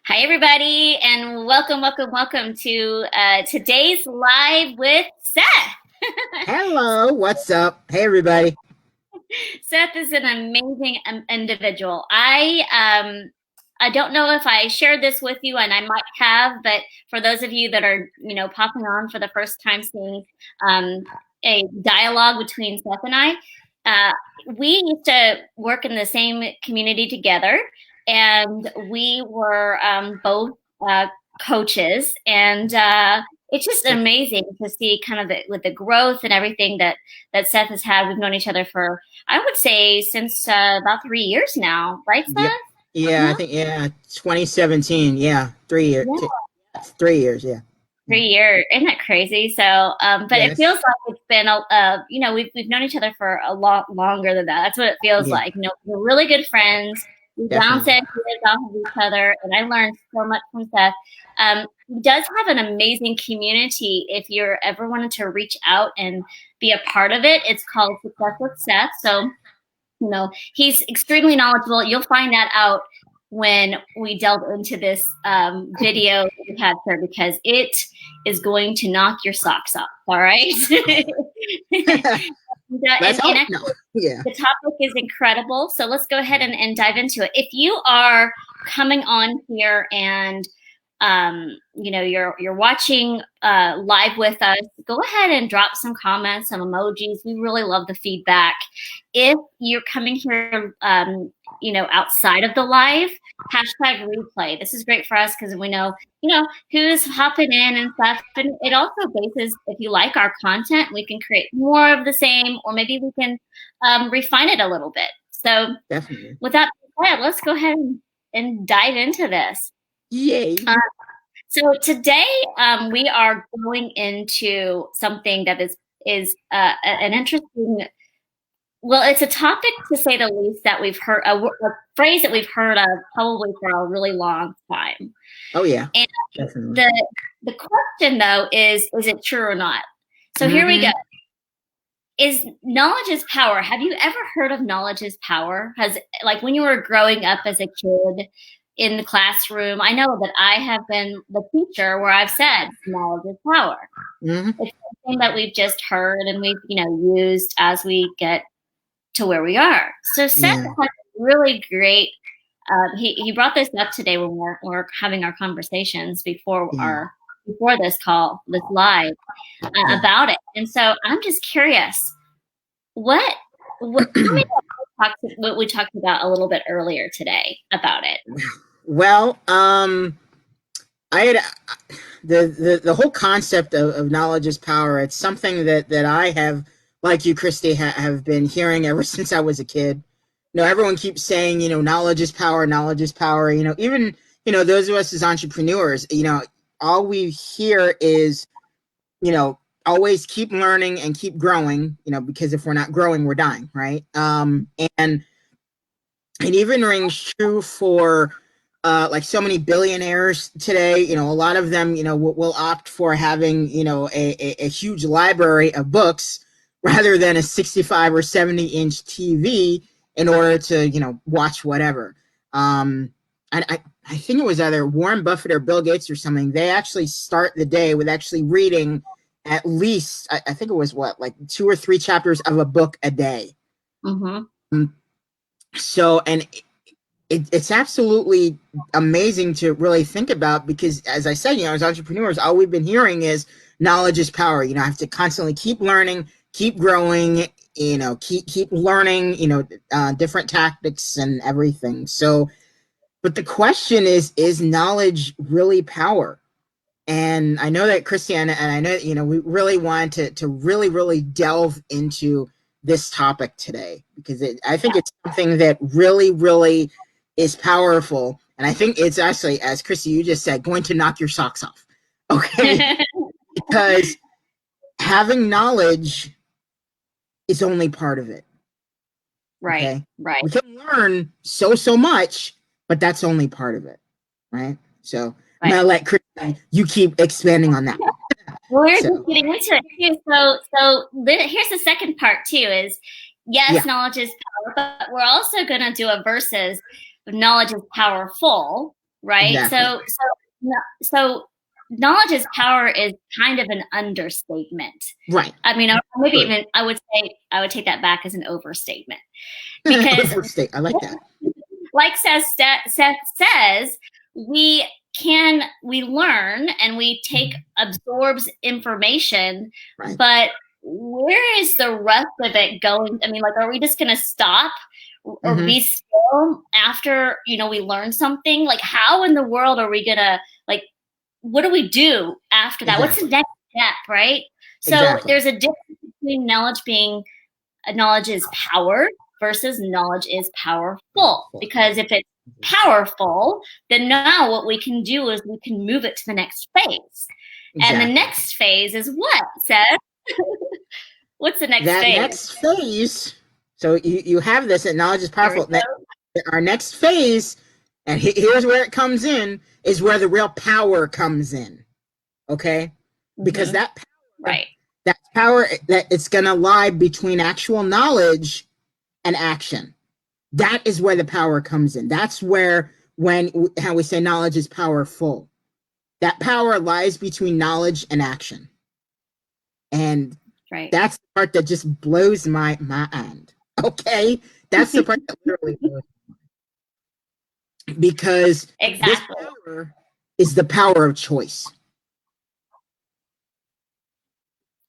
Hi, everybody, and welcome to today's live with Seth. Hello, what's up? Hey, everybody. Seth is an amazing individual. I don't know if I shared this with you, and I might have, but for those of you that are popping on for the first time, seeing um, a dialogue between Seth and I, uh, we used to work in the same community together, and we were both coaches, and it's just amazing to see kind of with the growth and everything that Seth has had. We've known each other for, I would say, since about 3 years now, right, Yeah, Seth? yeah, I Uh-huh. think 2017. Yeah, 3 years. Yeah, 3 years. Yeah. 3 years. Isn't that crazy? So, but it feels Yes. like it's been we've known each other for a lot longer than that. That's what it feels Yeah, like. We're really good friends. We bounce definitely. ideas off of each other, and I learned so much from Seth. He does have an amazing community. If you're ever wanted to reach out and be a part of it, it's called Success with Seth. So he's extremely knowledgeable. You'll find that out when we delve into this video that we had here, because it is going to knock your socks off. All right. Let's And hope. No. actually, Yeah. the topic is incredible. So let's go ahead and dive into it. If you are coming on here and you're watching live with us, go ahead and drop some comments, some emojis. We really love the feedback. If you're coming here outside of the live, hashtag replay. This is great for us because we know who's hopping in and stuff. And it also bases, if you like our content, we can create more of the same, or maybe we can refine it a little bit. So Definitely. with that said, let's go ahead and dive into this. Yay. So today we are going into something that is an interesting. Well, it's a topic, to say the least, that we've heard, a phrase that we've heard of probably for a really long time. Oh yeah, And definitely. the question, though, is it true or not? So here we go. Hmm. Is knowledge is power? Have you ever heard of knowledge is power? Has, like, when you were growing up as a kid in the classroom, I know that I have been the teacher where I've said knowledge is power. Hmm. It's something that we've just heard and we've used as we get to where we are. So Seth Yeah. has a really great. He brought this up today when we're having our conversations Yeah. before this call, this live, Yeah. about it. And so I'm just curious, what tell me what we talked about a little bit earlier today about it. Well, I had the whole concept of knowledge is power. It's something that I have, like you, Christy, have been hearing ever since I was a kid. Everyone keeps saying, knowledge is power, knowledge is power. Even those of us as entrepreneurs, all we hear is, always keep learning and keep growing. Because if we're not growing, we're dying, right? And it even rings true for like so many billionaires today. A lot of them, will opt for having, a huge library of books rather than a 65 or 70-inch TV in order to, watch whatever. And I think it was either Warren Buffett or Bill Gates or something. They actually start the day with actually reading at least, I think it was what, like 2 or 3 chapters of a book a day. Mm-hmm. So, and it's absolutely amazing to really think about, because as I said, as entrepreneurs, all we've been hearing is knowledge is power. I have to constantly keep learning, keep growing, keep learning, different tactics and everything. So, but the question is knowledge really power? And I know that Christiane and I know that, we really want to really, really delve into this topic today, because I think it's something that really, really is powerful. And I think it's actually, as Christy, you just said, going to knock your socks off. Okay. Because having knowledge is only part of it. Right, Okay. right, We can learn so much, but that's only part of it. Right. So I'm right. going to let Christy, you keep expanding on that. Well, we're just So, getting into it too. Here's the second part too: is yes, yeah. knowledge is power, but we're also going to do a versus knowledge is powerful. right? Exactly. So knowledge is power is kind of an understatement. Right. I mean, or maybe True. even I would say I would take that back as an overstatement because, Overstate. I like that. like Seth says, we learn and we take absorbs information, Right. but where is the rest of it going? I mean, like, are we just going to stop or Mm-hmm. be still after we learn something? Like, how in the world are we gonna, like, what do we do after that? What's the Exactly. next step, right? So Exactly. there's a difference between knowledge is power versus knowledge is powerful. Powerful. Because if it's powerful, then now what we can do is we can move it to the next phase. And the Exactly. next phase is what, Seth? What's the next That phase? next phase. So you have this, and knowledge is Here we powerful. go. Our next phase, and here's where it comes in, is where the real power comes in. Okay, because Mm-hmm. Right. that power that it's going to lie between actual knowledge and action. That is where the power comes in. That's where when how we say knowledge is powerful. That power lies between knowledge and action, and Right. that's the part that just blows my mind. Okay, that's the part that literally blows, because this Exactly. power is the power of choice,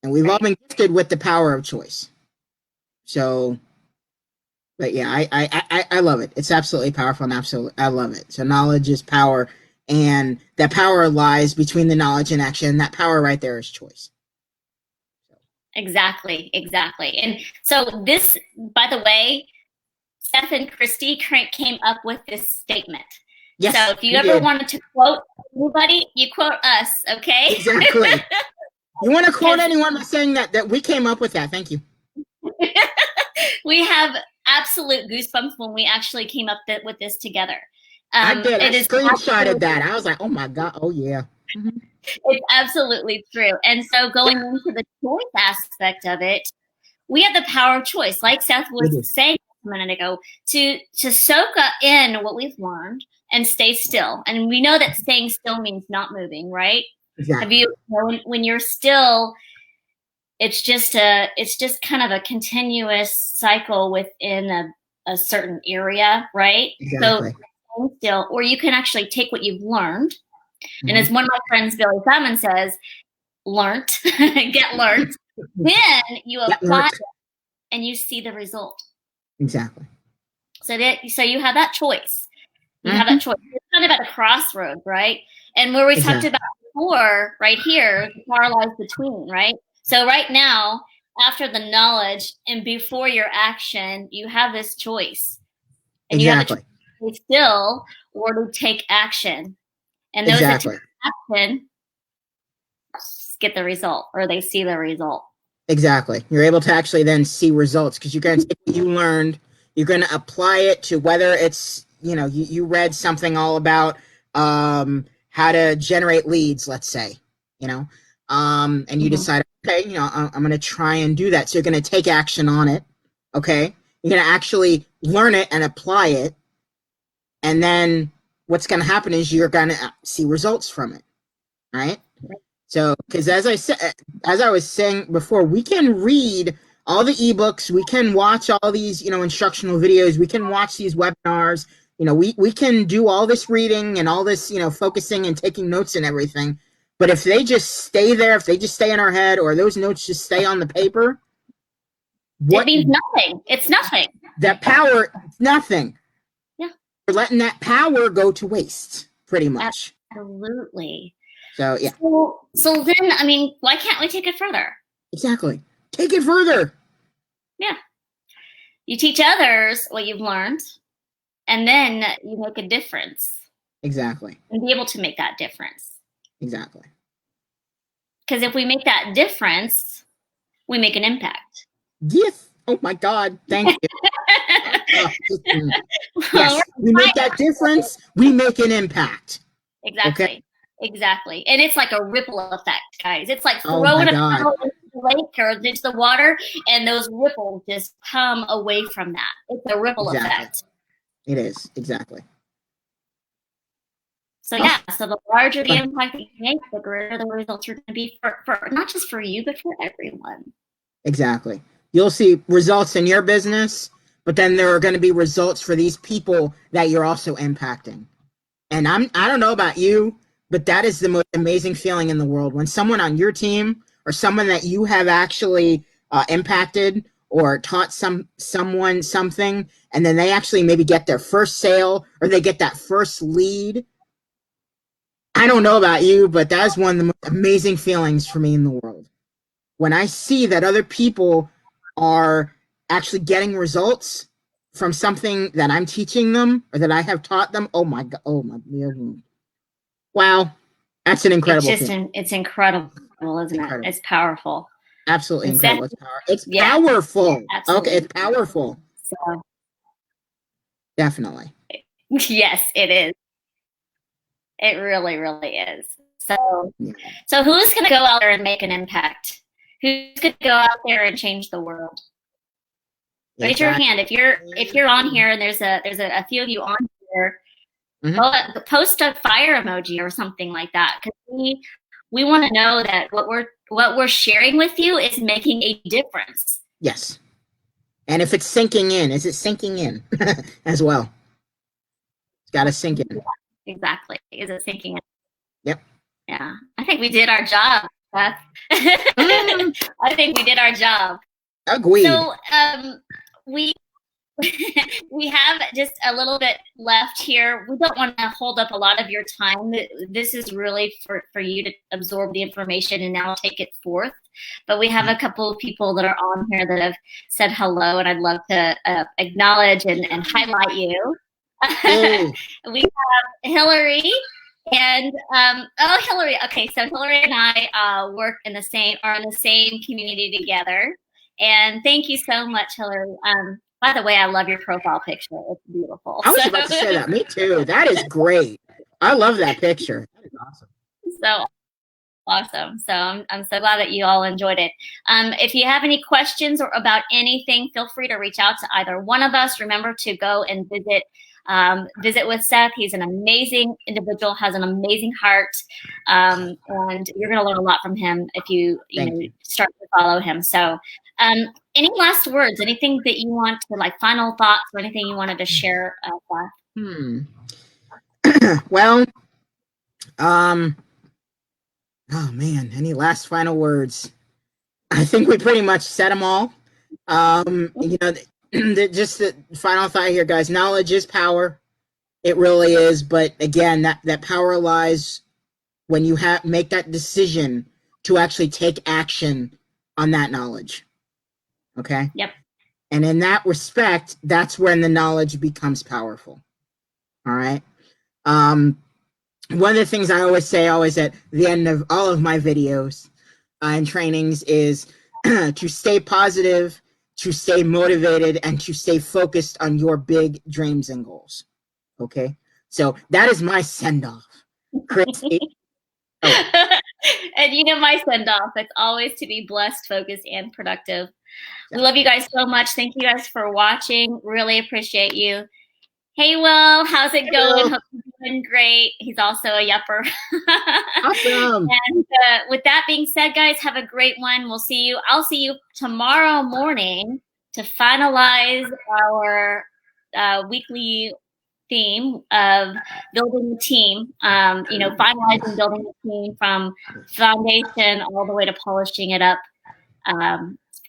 and we've all Right. been gifted with the power of choice. So, but yeah, I love it. It's absolutely powerful, and absolutely I love it. So knowledge is power, and that power lies between the knowledge and action. And that power right there is choice. Exactly. Exactly. And so this, by the way, Seth and Christy came up with this statement. So Yes, if you we ever did. wanted to quote anybody, you quote us, okay? Exactly. You want to quote Because anyone by saying that we came up with that? Thank you. we have absolute goosebumps when we actually came up with this together. I did. I It is screenshotted absolutely, that. I was like, oh my God. Oh yeah. Mm-hmm. it's absolutely true. And so Yeah, going into the choice aspect of it, we have the power of choice, like Seth we was do. saying a minute ago, to soak in what we've learned and stay still. And we know that staying still means not moving, right? Have Exactly. you, when you're still, it's just kind of a continuous cycle within a certain area, right? So Exactly. staying still, or you can actually take what you've learned. And Mm-hmm. as one of my friends, Billy Simon, says, learnt, get learnt. Then you Yep. apply Learned. it and you see the result. Exactly. So you have that choice. You have Mm-hmm. that choice. It's kind of at a crossroad, right? And where we talked Exactly. about before, right here, the power lies between, right? So right now, after the knowledge and before your action, you have this choice. And you have the choice Exactly. to stay still or to take action. And those that take Exactly. action get the result or they see the result. Exactly. You're able to actually then see results, because you're going to take what you learned, you're going to apply it to whether it's, you read something all about how to generate leads, let's say, you know, and you Mm-hmm. decide, okay, I'm going to try and do that. So you're going to take action on it. Okay. You're going to actually learn it and apply it. And then what's going to happen is you're going to see results from it. Right. So, because as I was saying before, we can read all the ebooks, we can watch all these, instructional videos, we can watch these webinars, we can do all this reading and all this, focusing and taking notes and everything. But if they just stay there, if they just stay in our head, or those notes just stay on the paper, It what means nothing. It's nothing. that power, nothing. Yeah, We're letting that power go to waste, pretty much. absolutely. So yeah, So then, I mean, why can't we take it further? exactly. Take it further. Yeah. You teach others what you've learned, and then you make a difference Exactly. and be able to make that difference. Exactly. Because if we make that difference, we make an impact. Yes. Oh my God. Thank you. Uh, Well, yes. We make that difference. We make an impact. Okay. exactly. Exactly. And it's like a ripple effect, guys. It's like Oh my throwing a God. paddle into the lake or into the water, and those ripples just come away from that. It's a ripple Exactly. effect. It is. Exactly. So Oh, yeah, so the larger the impact that you make, the greater the results are going to be for not just for you, but for everyone. exactly. You'll see results in your business, but then there are going to be results for these people that you're also impacting. And I don't know about you, but that is the most amazing feeling in the world when someone on your team or someone that you have actually impacted or taught someone something, and then they actually maybe get their first sale or they get that first lead. I don't know about you, but that's one of the most amazing feelings for me in the world. When I see that other people are actually getting results from something that I'm teaching them or that I have taught them, oh my god, oh my, wow, that's an It's incredible just feeling. it's incredible, isn't it? Incredible, It's powerful. absolutely And Seth, incredible. It's yeah, powerful. Okay, absolutely. it's powerful. So Definitely. yes, it is. It really, really is. So Yeah. so who's going to go out there and make an impact? Who's going to go out there and change the world? Raise your Exactly. hand if you're on here, and there's a few of you on here. Mm-hmm. Well, post a fire emoji or something like that, because we want to know that what we're sharing with you is making a difference. Yes. And if it's sinking in, is it sinking in as well? It's got to sink Yeah, in. exactly. Is it sinking in? Yep. Yeah. I think we did our job, Beth. Mm, I think we did our job. agreed. So we we have just a little bit left here. We don't want to hold up a lot of your time. This is really for you to absorb the information and now take it forth. But we have a couple of people that are on here that have said hello, and I'd love to acknowledge and highlight you. Yay. We have Hillary. And oh, Hillary. Okay, so Hillary and I work in the same community together. And thank you so much, Hillary. By the way, I love your profile picture. It's beautiful. I So, was about to say that. Me too. That is great. I love that picture. That is awesome. so awesome. So I'm so glad that you all enjoyed it. If you have any questions or about anything, feel free to reach out to either one of us. Remember to go and visit with Seth. He's an amazing individual, has an amazing heart, and you're going to learn a lot from him if you Thank you. start to follow him. So, any last words? Anything that you want to final thoughts or anything you wanted to share? Hmm. Well, um, oh man, any last final words? I think we pretty much said them all. You know, just the final thought here, guys. Knowledge is power. It really is. But again, that power lies when you make that decision to actually take action on that knowledge. Okay. Yep. And in that respect, that's when the knowledge becomes powerful. All right. One of the things I always say, always at the end of all of my videos and trainings, is to stay positive, to stay motivated, and to stay focused on your big dreams and goals. Okay, so that is my send off, Christy. Oh. And my send off. It's always to be blessed, focused, and productive. We love you guys so much. Thank you guys for watching. Really appreciate you. Hey, Will, how's it going? Hope you're doing great. He's also a yupper. Awesome. And with that being said, guys, have a great one. We'll see you. I'll see you tomorrow morning to finalize our weekly theme of building a team. Finalizing building a team from foundation all the way to polishing it up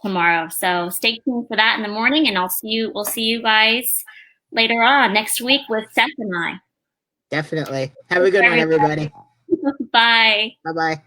tomorrow. So stay tuned for that in the morning, and we'll see you guys later on next week with Seth and I. Definitely. Have a good one, everybody. Bye. Bye-bye.